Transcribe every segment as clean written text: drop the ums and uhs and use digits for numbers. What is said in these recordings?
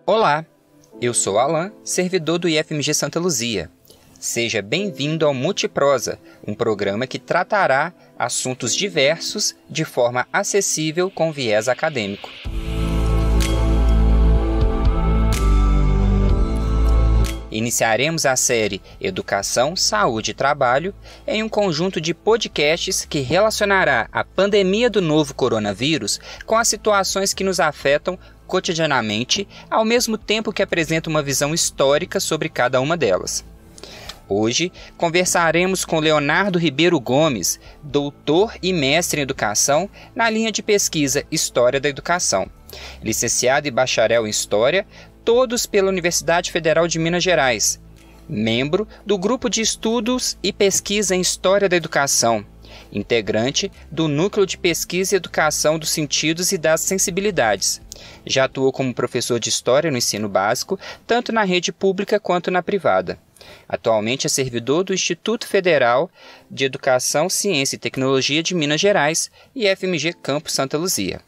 Olá, eu sou Alan, servidor do IFMG Santa Luzia. Seja bem-vindo ao Multiprosa, um programa que tratará assuntos diversos de forma acessível com viés acadêmico. Iniciaremos a série Educação, Saúde e Trabalho em um conjunto de podcasts que relacionará a pandemia do novo coronavírus com as situações que nos afetam cotidianamente, ao mesmo tempo que apresenta uma visão histórica sobre cada uma delas. Hoje, conversaremos com Leonardo Ribeiro Gomes, doutor e mestre em Educação na linha de pesquisa História da Educação, licenciado e bacharel em História, todos pela Universidade Federal de Minas Gerais, membro do Grupo de Estudos e Pesquisa em História da Educação, integrante do Núcleo de Pesquisa e Educação dos Sentidos e das Sensibilidades. Já atuou como professor de História no ensino básico, tanto na rede pública quanto na privada. Atualmente é servidor do Instituto Federal de Educação, Ciência e Tecnologia de Minas Gerais e FMG Campus Santa Luzia.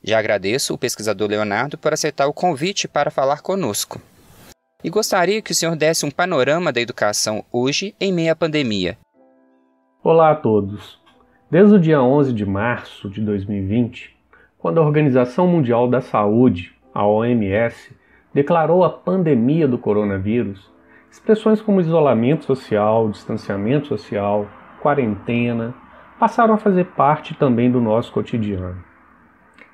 Já agradeço o pesquisador Leonardo por aceitar o convite para falar conosco. E gostaria que o senhor desse um panorama da educação hoje em meio à pandemia. Olá a todos. Desde o dia 11 de março de 2020, quando a Organização Mundial da Saúde, a OMS, declarou a pandemia do coronavírus, expressões como isolamento social, distanciamento social, quarentena, passaram a fazer parte também do nosso cotidiano.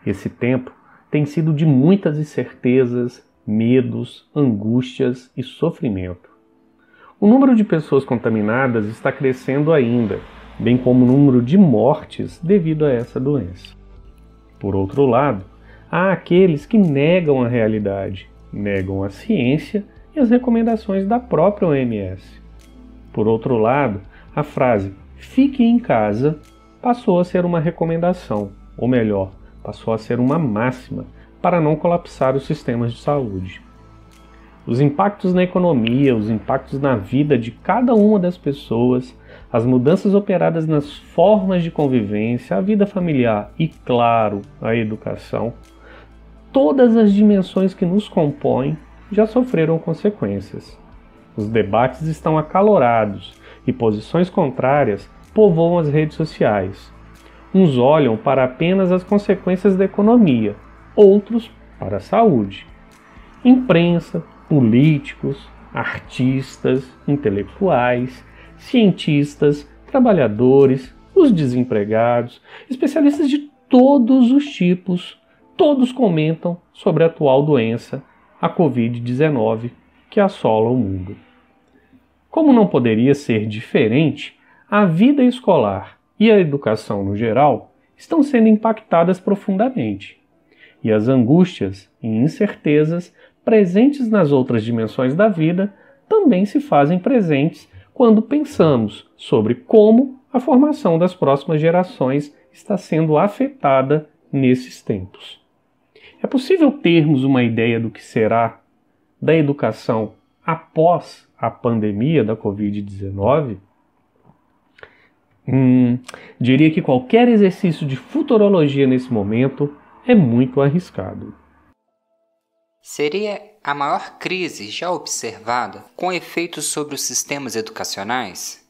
Esse tempo tem sido de muitas incertezas, medos, angústias e sofrimento. O número de pessoas contaminadas está crescendo ainda, bem como o número de mortes devido a essa doença. Por outro lado, há aqueles que negam a realidade, negam a ciência e as recomendações da própria OMS. Por outro lado, a frase "fique em casa" passou a ser uma recomendação, ou melhor, passou a ser uma máxima para não colapsar os sistemas de saúde. Os impactos na economia, os impactos na vida de cada uma das pessoas, as mudanças operadas nas formas de convivência, a vida familiar e, claro, a educação, todas as dimensões que nos compõem já sofreram consequências. Os debates estão acalorados e posições contrárias povoam as redes sociais. Uns olham para apenas as consequências da economia, outros para a saúde. Imprensa, políticos, artistas, intelectuais, cientistas, trabalhadores, os desempregados, especialistas de todos os tipos, todos comentam sobre a atual doença, a Covid-19, que assola o mundo. Como não poderia ser diferente, a vida escolar e a educação no geral estão sendo impactadas profundamente. E as angústias e incertezas presentes nas outras dimensões da vida também se fazem presentes quando pensamos sobre como a formação das próximas gerações está sendo afetada nesses tempos. É possível termos uma ideia do que será da educação após a pandemia da Covid-19? Diria que qualquer exercício de futurologia nesse momento é muito arriscado. Seria a maior crise já observada com efeitos sobre os sistemas educacionais?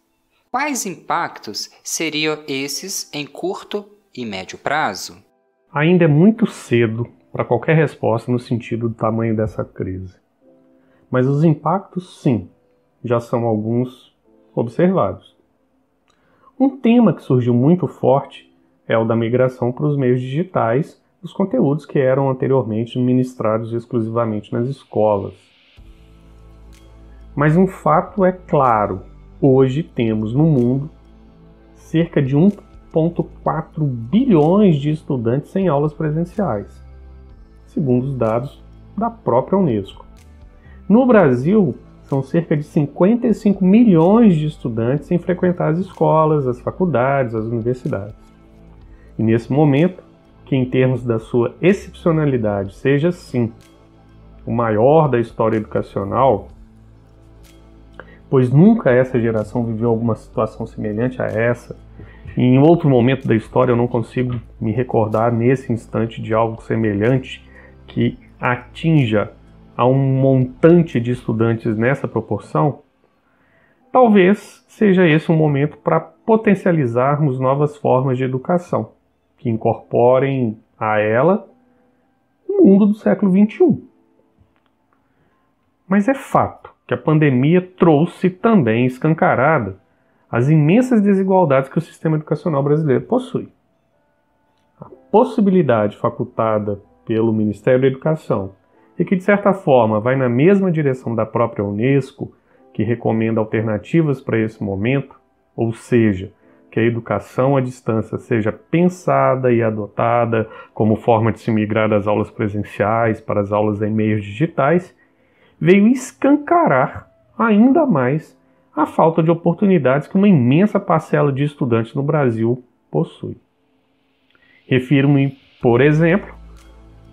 Quais impactos seriam esses em curto e médio prazo? Ainda é muito cedo para qualquer resposta no sentido do tamanho dessa crise. Mas os impactos, sim, já são alguns observados. Um tema que surgiu muito forte é o da migração para os meios digitais dos conteúdos que eram anteriormente ministrados exclusivamente nas escolas. Mas um fato é claro: hoje temos no mundo cerca de 1,4 bilhões de estudantes sem aulas presenciais, segundo os dados da própria Unesco. No Brasil, são cerca de 55 milhões de estudantes sem frequentar as escolas, as faculdades, as universidades. E nesse momento, que em termos da sua excepcionalidade seja sim o maior da história educacional, pois nunca essa geração viveu alguma situação semelhante a essa, e em outro momento da história eu não consigo me recordar nesse instante de algo semelhante que atinja a um montante de estudantes nessa proporção, talvez seja esse um momento para potencializarmos novas formas de educação que incorporem a ela o mundo do século XXI. Mas é fato que a pandemia trouxe também escancarada as imensas desigualdades que o sistema educacional brasileiro possui. A possibilidade facultada pelo Ministério da Educação e que, de certa forma, vai na mesma direção da própria Unesco, que recomenda alternativas para esse momento, ou seja, que a educação à distância seja pensada e adotada como forma de se migrar das aulas presenciais para as aulas em meios digitais, veio escancarar ainda mais a falta de oportunidades que uma imensa parcela de estudantes no Brasil possui. Refiro-me, por exemplo,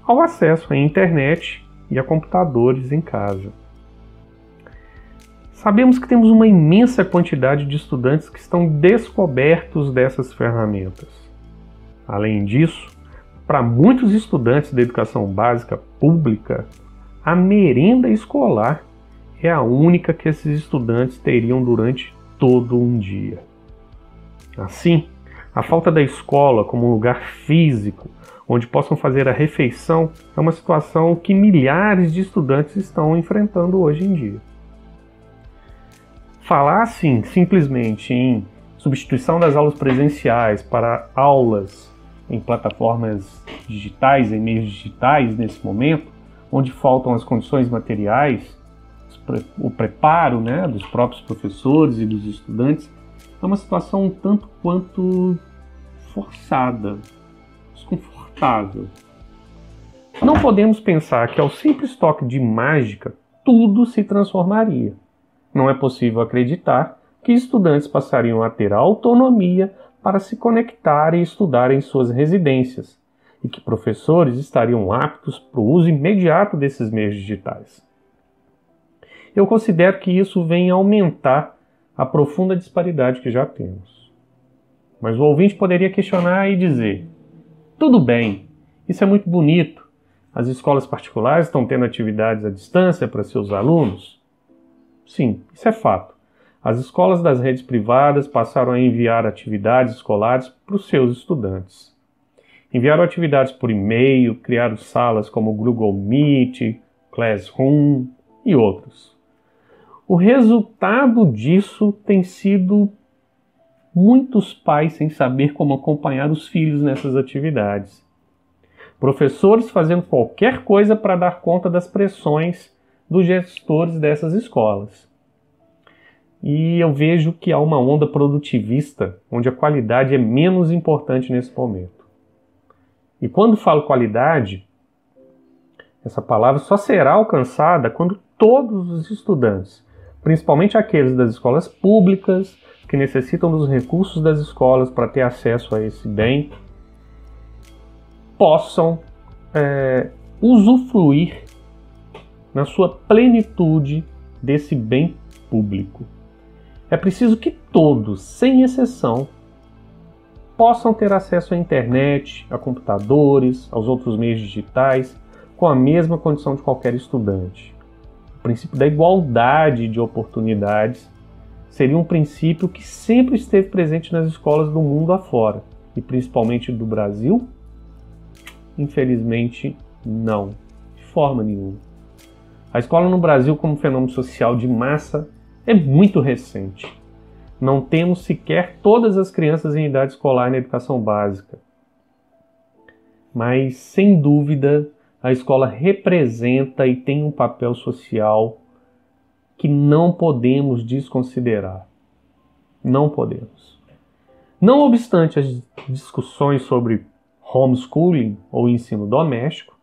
ao acesso à internet e a computadores em casa. Sabemos que temos uma imensa quantidade de estudantes que estão descobertos dessas ferramentas. Além disso, para muitos estudantes da educação básica pública, a merenda escolar é a única que esses estudantes teriam durante todo um dia. Assim, a falta da escola como um lugar físico onde possam fazer a refeição é uma situação que milhares de estudantes estão enfrentando hoje em dia. Falar assim, simplesmente em substituição das aulas presenciais para aulas em plataformas digitais, em meios digitais nesse momento, onde faltam as condições materiais, o preparo, dos próprios professores e dos estudantes, é uma situação um tanto quanto forçada, desconfortável. Não podemos pensar que ao simples toque de mágica tudo se transformaria. Não é possível acreditar que estudantes passariam a ter autonomia para se conectar e estudar em suas residências, e que professores estariam aptos para o uso imediato desses meios digitais. Eu considero que isso vem aumentar a profunda disparidade que já temos. Mas o ouvinte poderia questionar e dizer: tudo bem, isso é muito bonito, as escolas particulares estão tendo atividades à distância para seus alunos? Sim, isso é fato. As escolas das redes privadas passaram a enviar atividades escolares para os seus estudantes. Enviaram atividades por e-mail, criaram salas como Google Meet, Classroom e outros. O resultado disso tem sido muitos pais sem saber como acompanhar os filhos nessas atividades. Professores fazendo qualquer coisa para dar conta das pressões dos gestores dessas escolas. E eu vejo que há uma onda produtivista, onde a qualidade é menos importante nesse momento. E quando falo qualidade, essa palavra só será alcançada quando todos os estudantes, principalmente aqueles das escolas públicas, que necessitam dos recursos das escolas para ter acesso a esse bem, possam usufruir na sua plenitude desse bem público. É preciso que todos, sem exceção, possam ter acesso à internet, a computadores, aos outros meios digitais, com a mesma condição de qualquer estudante. O princípio da igualdade de oportunidades seria um princípio que sempre esteve presente nas escolas do mundo afora, e principalmente do Brasil? Infelizmente, não, de forma nenhuma. A escola no Brasil como fenômeno social de massa é muito recente. Não temos sequer todas as crianças em idade escolar na educação básica. Mas, sem dúvida, a escola representa e tem um papel social que não podemos desconsiderar. Não podemos. Não obstante as discussões sobre homeschooling ou ensino doméstico,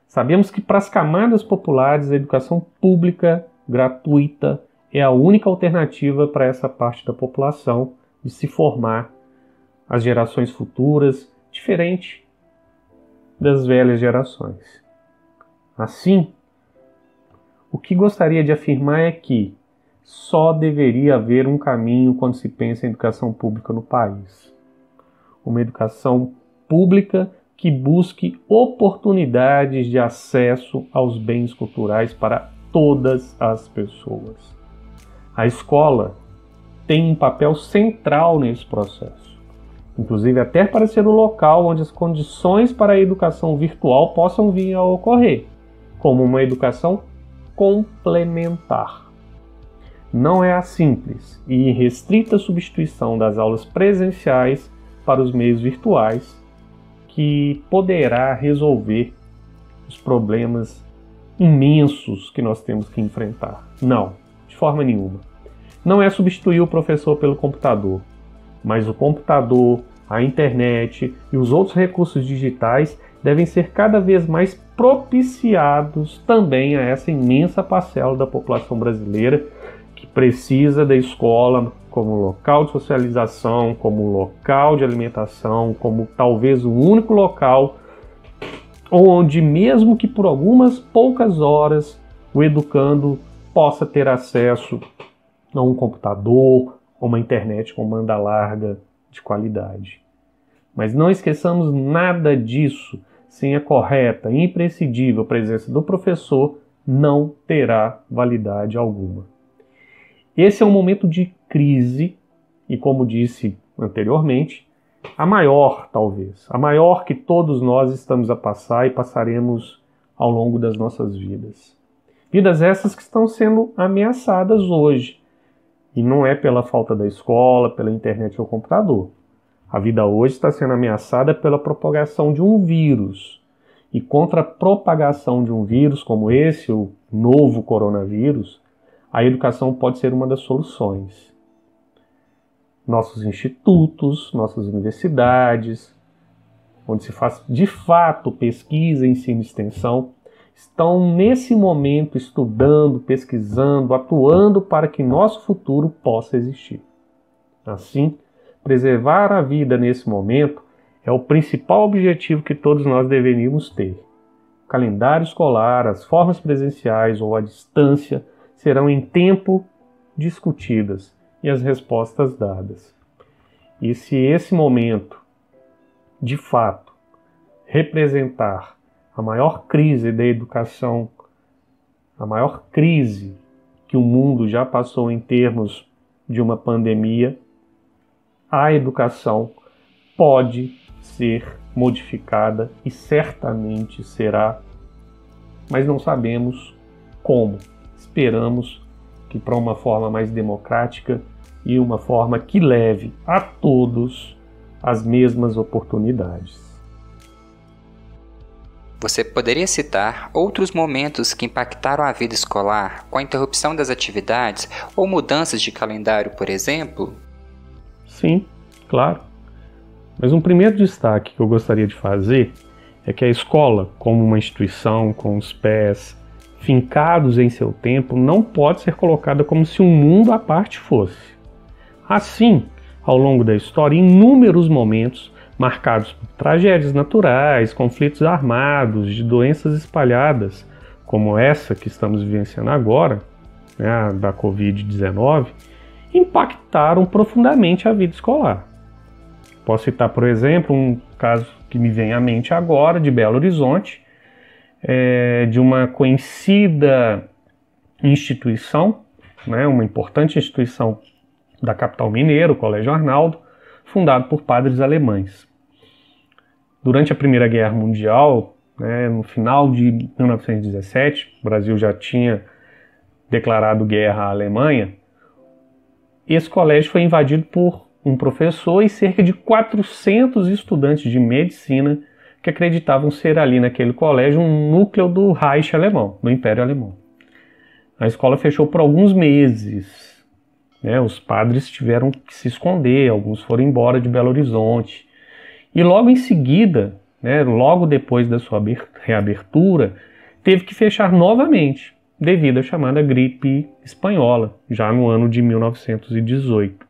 sabemos que para as camadas populares a educação pública, gratuita, é a única alternativa para essa parte da população de se formar as gerações futuras, diferente das velhas gerações. Assim, o que gostaria de afirmar é que só deveria haver um caminho quando se pensa em educação pública no país. Uma educação pública que busque oportunidades de acesso aos bens culturais para todas as pessoas. A escola tem um papel central nesse processo, inclusive até para ser o local onde as condições para a educação virtual possam vir a ocorrer, como uma educação complementar. Não é a simples e restrita substituição das aulas presenciais para os meios virtuais que poderá resolver os problemas imensos que nós temos que enfrentar. Não, de forma nenhuma. Não é substituir o professor pelo computador, mas o computador, a internet e os outros recursos digitais devem ser cada vez mais propiciados também a essa imensa parcela da população brasileira que precisa da escola como local de socialização, como local de alimentação, como talvez o único local onde, mesmo que por algumas poucas horas, o educando possa ter acesso a um computador, a uma internet com banda larga de qualidade. Mas não esqueçamos nada disso. Sem a correta e imprescindível presença do professor, não terá validade alguma. Esse é um momento de crise e, como disse anteriormente, a maior, talvez, a maior que todos nós estamos a passar e passaremos ao longo das nossas vidas. Vidas essas que estão sendo ameaçadas hoje. E não é pela falta da escola, pela internet ou computador. A vida hoje está sendo ameaçada pela propagação de um vírus. E contra a propagação de um vírus como esse, o novo coronavírus, a educação pode ser uma das soluções. Nossos institutos, nossas universidades, onde se faz de fato pesquisa, ensino e extensão, estão nesse momento estudando, pesquisando, atuando para que nosso futuro possa existir. Assim, preservar a vida nesse momento é o principal objetivo que todos nós deveríamos ter. O calendário escolar, as formas presenciais ou à distância serão em tempo discutidas e as respostas dadas. E se esse momento, de fato, representar a maior crise da educação, a maior crise que o mundo já passou em termos de uma pandemia, a educação pode ser modificada e certamente será, mas não sabemos como. Esperamos que para uma forma mais democrática e uma forma que leve a todos as mesmas oportunidades. Você poderia citar outros momentos que impactaram a vida escolar, com a interrupção das atividades ou mudanças de calendário, por exemplo? Sim, claro. Mas um primeiro destaque que eu gostaria de fazer é que a escola, como uma instituição com os pés fincados em seu tempo, não pode ser colocada como se um mundo à parte fosse. Assim, ao longo da história, inúmeros momentos marcados por tragédias naturais, conflitos armados, de doenças espalhadas, como essa que estamos vivenciando agora, né, da Covid-19, impactaram profundamente a vida escolar. Posso citar, por exemplo, um caso que me vem à mente agora, de Belo Horizonte, de uma conhecida instituição, né, uma importante instituição da capital mineira, o Colégio Arnaldo, fundado por padres alemães. Durante a Primeira Guerra Mundial, né, no final de 1917, o Brasil já tinha declarado guerra à Alemanha, esse colégio foi invadido por um professor e cerca de 400 estudantes de medicina que acreditavam ser ali naquele colégio um núcleo do Reich alemão, do Império Alemão. A escola fechou por alguns meses, né? Os padres tiveram que se esconder, alguns foram embora de Belo Horizonte. E logo em seguida, né, logo depois da sua reabertura, teve que fechar novamente, devido à chamada gripe espanhola, já no ano de 1918.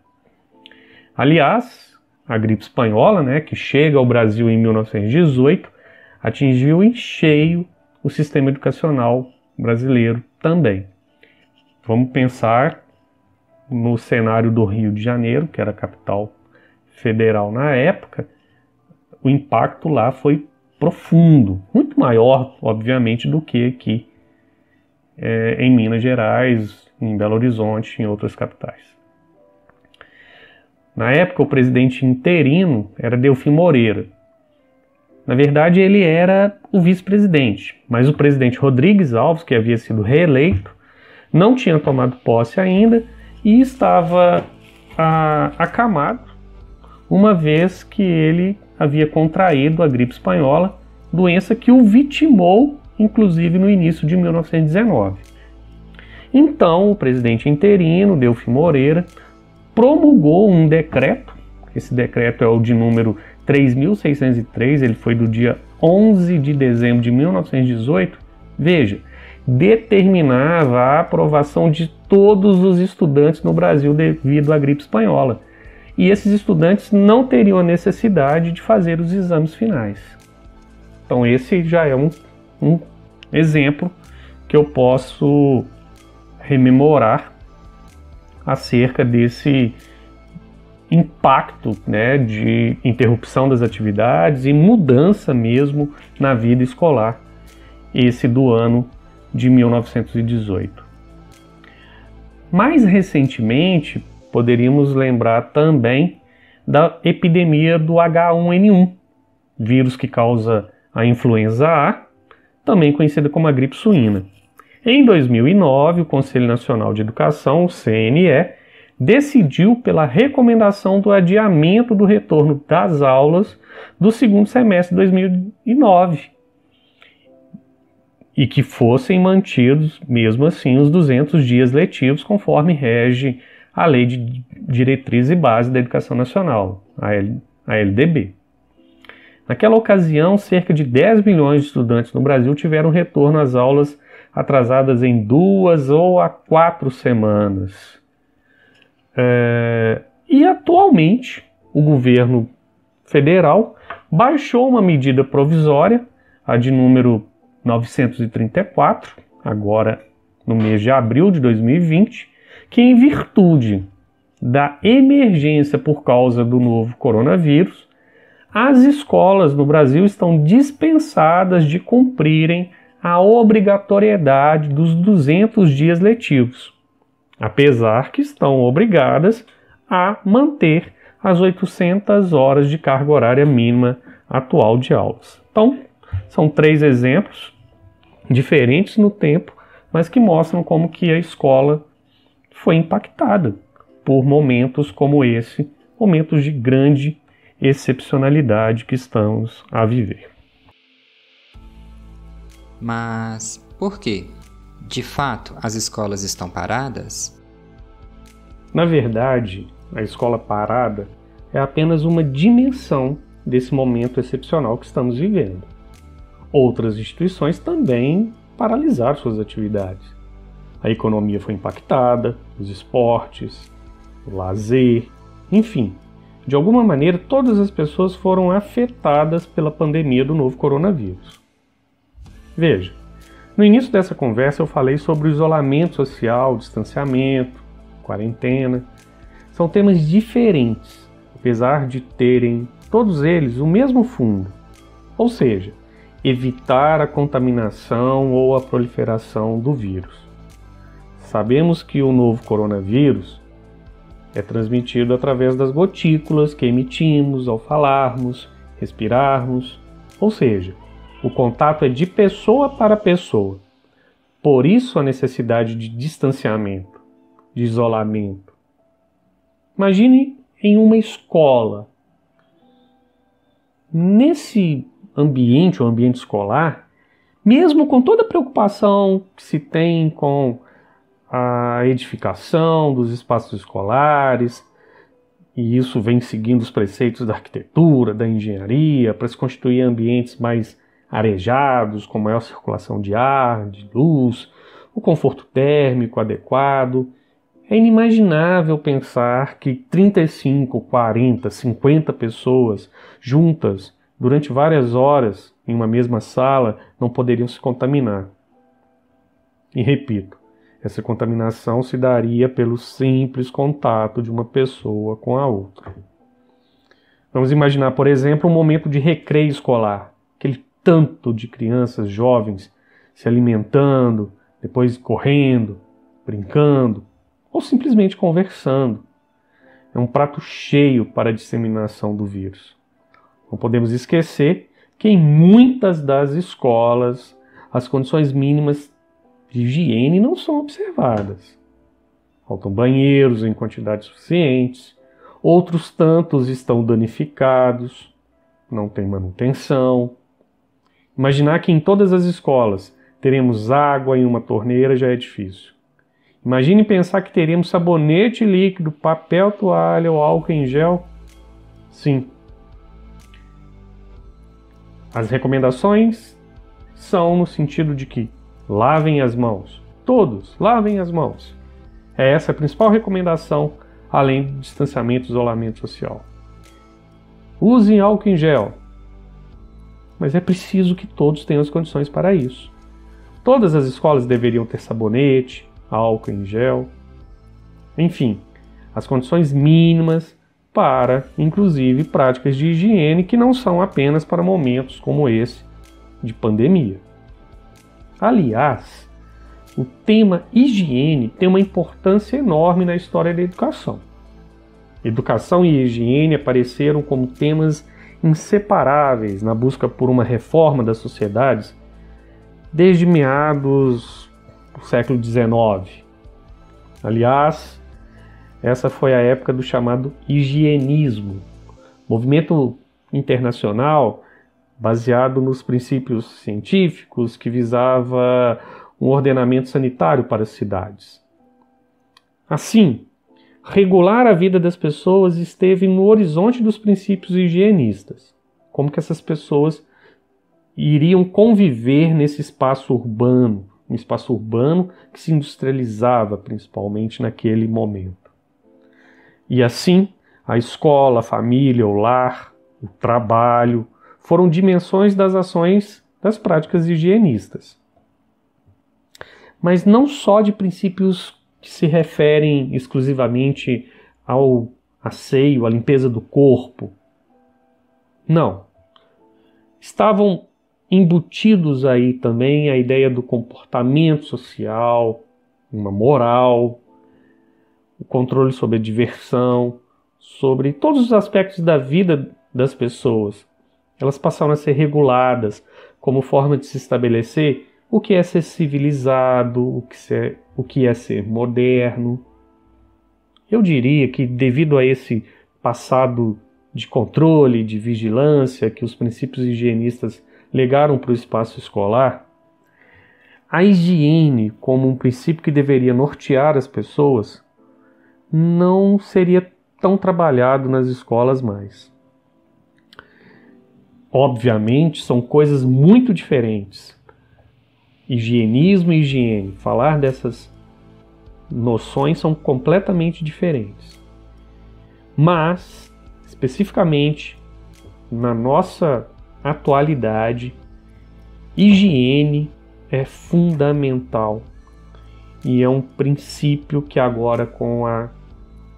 Aliás, a gripe espanhola, né, que chega ao Brasil em 1918, atingiu em cheio o sistema educacional brasileiro também. Vamos pensar no cenário do Rio de Janeiro, que era a capital federal na época. O impacto lá foi profundo, muito maior, obviamente, do que aqui em Minas Gerais, em Belo Horizonte, em outras capitais. Na época, o presidente interino era Delfim Moreira. Na verdade, ele era o vice-presidente, mas o presidente Rodrigues Alves, que havia sido reeleito, não tinha tomado posse ainda e estava acamado, uma vez que ele havia contraído a gripe espanhola, doença que o vitimou, inclusive no início de 1919. Então, o presidente interino, Delfim Moreira, promulgou um decreto, esse decreto é o de número 3.603, ele foi do dia 11 de dezembro de 1918, veja, determinava a aprovação de todos os estudantes no Brasil devido à gripe espanhola. E esses estudantes não teriam a necessidade de fazer os exames finais. Então esse já é um exemplo que eu posso rememorar acerca desse impacto, né, de interrupção das atividades e mudança mesmo na vida escolar, esse do ano de 1918. Mais recentemente, poderíamos lembrar também da epidemia do H1N1, vírus que causa a influenza A, também conhecida como a gripe suína. Em 2009, o Conselho Nacional de Educação, o CNE, decidiu pela recomendação do adiamento do retorno das aulas do segundo semestre de 2009 e que fossem mantidos, mesmo assim, os 200 dias letivos, conforme rege a Lei de Diretriz e Base da Educação Nacional, a LDB. Naquela ocasião, cerca de 10 milhões de estudantes no Brasil tiveram retorno às aulas atrasadas em 2 ou 4 semanas. E atualmente o governo federal baixou uma medida provisória, a de número 934, agora no mês de abril de 2020, que em virtude da emergência por causa do novo coronavírus, as escolas no Brasil estão dispensadas de cumprirem a obrigatoriedade dos 200 dias letivos, apesar que estão obrigadas a manter as 800 horas de carga horária mínima atual de aulas. Então, são 3 exemplos diferentes no tempo, mas que mostram como que a escola foi impactada por momentos como esse, momentos de grande excepcionalidade que estamos a viver. Mas por quê? De fato, as escolas estão paradas? Na verdade, a escola parada é apenas uma dimensão desse momento excepcional que estamos vivendo. Outras instituições também paralisaram suas atividades. A economia foi impactada, os esportes, o lazer, enfim. De alguma maneira, todas as pessoas foram afetadas pela pandemia do novo coronavírus. Veja, no início dessa conversa eu falei sobre o isolamento social, distanciamento, quarentena. São temas diferentes, apesar de terem todos eles o mesmo fundo, ou seja, evitar a contaminação ou a proliferação do vírus. Sabemos que o novo coronavírus é transmitido através das gotículas que emitimos ao falarmos, respirarmos, ou seja, o contato é de pessoa para pessoa. Por isso a necessidade de distanciamento, de isolamento. Imagine em uma escola. Nesse ambiente, o ambiente escolar, mesmo com toda a preocupação que se tem com a edificação dos espaços escolares, e isso vem seguindo os preceitos da arquitetura, da engenharia, para se constituir ambientes mais arejados, com maior circulação de ar, de luz, o conforto térmico adequado. É inimaginável pensar que 35, 40, 50 pessoas juntas durante várias horas em uma mesma sala não poderiam se contaminar. E repito, essa contaminação se daria pelo simples contato de uma pessoa com a outra. Vamos imaginar, por exemplo, um momento de recreio escolar, aquele tanto de crianças, jovens, se alimentando, depois correndo, brincando, ou simplesmente conversando. É um prato cheio para a disseminação do vírus. Não podemos esquecer que em muitas das escolas as condições mínimas de higiene não são observadas. Faltam banheiros em quantidades suficientes, outros tantos estão danificados, não tem manutenção. Imaginar que em todas as escolas teremos água em uma torneira já é difícil. Imagine pensar que teremos sabonete líquido, papel toalha ou álcool em gel. Sim. As recomendações são no sentido de que lavem as mãos. Todos lavem as mãos. É essa a principal recomendação, além do distanciamento e isolamento social. Usem álcool em gel. Mas é preciso que todos tenham as condições para isso. Todas as escolas deveriam ter sabonete, álcool em gel. Enfim, as condições mínimas para, inclusive, práticas de higiene que não são apenas para momentos como esse de pandemia. Aliás, o tema higiene tem uma importância enorme na história da educação. Educação e higiene apareceram como temas inseparáveis na busca por uma reforma das sociedades desde meados do século XIX. Aliás, essa foi a época do chamado higienismo, movimento internacional baseado nos princípios científicos que visava um ordenamento sanitário para as cidades. Assim, regular a vida das pessoas esteve no horizonte dos princípios higienistas. Como que essas pessoas iriam conviver nesse espaço urbano, um espaço urbano que se industrializava principalmente naquele momento. E assim, a escola, a família, o lar, o trabalho, foram dimensões das ações das práticas higienistas. Mas não só de princípios que se referem exclusivamente ao asseio, à limpeza do corpo. Não. Estavam embutidos aí também a ideia do comportamento social, uma moral, o controle sobre a diversão, sobre todos os aspectos da vida das pessoas. Elas passaram a ser reguladas como forma de se estabelecer o que é ser civilizado, o que é ser moderno. Eu diria que devido a esse passado de controle, de vigilância que os princípios higienistas legaram para o espaço escolar, a higiene como um princípio que deveria nortear as pessoas não seria tão trabalhado nas escolas mais. Obviamente, são coisas muito diferentes. Higienismo e higiene, falar dessas noções são completamente diferentes. Mas, especificamente, na nossa atualidade, higiene é fundamental. E é um princípio que agora, com a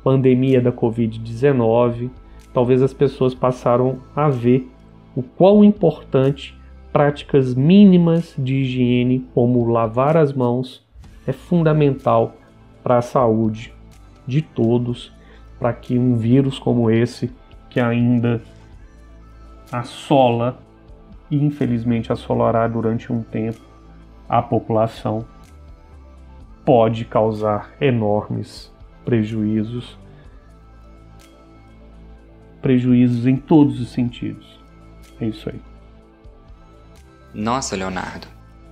pandemia da Covid-19, talvez as pessoas passaram a ver o quão importante práticas mínimas de higiene, como lavar as mãos, é fundamental para a saúde de todos, para que um vírus como esse, que ainda assola e infelizmente assolará durante um tempo a população, pode causar enormes prejuízos em todos os sentidos. É isso aí. Nossa, Leonardo,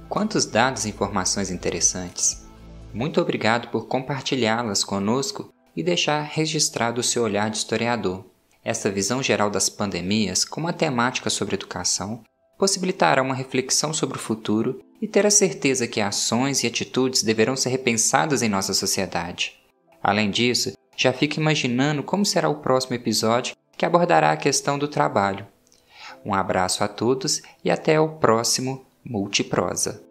quantos dados e informações interessantes. Muito obrigado por compartilhá-las conosco e deixar registrado o seu olhar de historiador. Essa visão geral das pandemias, com uma temática sobre educação, possibilitará uma reflexão sobre o futuro e ter a certeza que ações e atitudes deverão ser repensadas em nossa sociedade. Além disso, já fico imaginando como será o próximo episódio que abordará a questão do trabalho. Um abraço a todos e até o próximo Multiprosa.